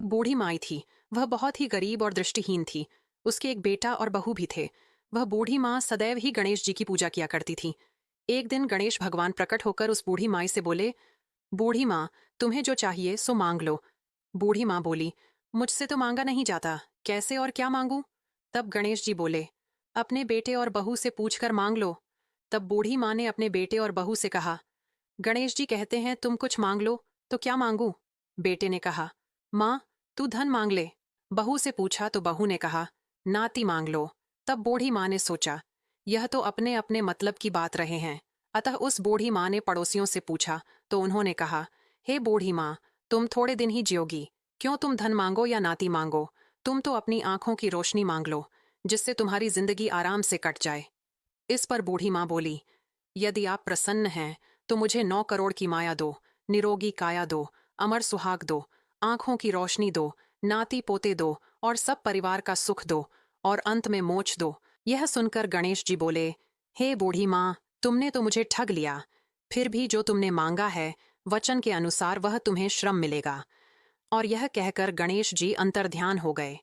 बूढ़ी माई थी। वह बहुत ही गरीब और दृष्टिहीन थी। उसके एक बेटा और बहू भी थे। वह बूढ़ी माँ सदैव ही गणेश जी की पूजा किया करती थी। एक दिन गणेश भगवान प्रकट होकर उस बूढ़ी माई से बोले, बूढ़ी माँ, तुम्हें जो चाहिए सो मांग लो। बूढ़ी माँ बोली, मुझसे तो मांगा नहीं जाता, कैसे और क्या मांगू? तब गणेश जी बोले, अपने बेटे और बहू से पूछकर मांग लो। तब बूढ़ी माँ ने अपने बेटे और बहू से कहा, गणेश जी कहते हैं तुम कुछ मांग लो, तो क्या मांगू? बेटे ने कहा, माँ, तू धन मांग ले। बहू से पूछा तो बहू ने कहा, नाती मांग लो। तब बूढ़ी माँ ने सोचा, यह तो अपने अपने मतलब की बात रहे हैं। अतः उस बूढ़ी माँ ने पड़ोसियों से पूछा तो उन्होंने कहा, हे बूढ़ी माँ, तुम थोड़े दिन ही जियोगी, क्यों तुम धन मांगो या नाती मांगो? तुम तो अपनी आंखों की रोशनी मांग लो, जिससे तुम्हारी जिंदगी आराम से कट जाए। इस पर बूढ़ी माँ बोली, यदि आप प्रसन्न हैं तो मुझे 9 करोड़ की माया दो, निरोगी काया दो, अमर सुहाग दो, आंखों की रोशनी दो, नाती पोते दो और सब परिवार का सुख दो और अंत में मोक्ष दो। यह सुनकर गणेश जी बोले, हे बूढ़ी माँ, तुमने तो मुझे ठग लिया। फिर भी जो तुमने मांगा है, वचन के अनुसार वह तुम्हें श्रम मिलेगा। और यह कहकर गणेश जी अंतर्ध्यान हो गए।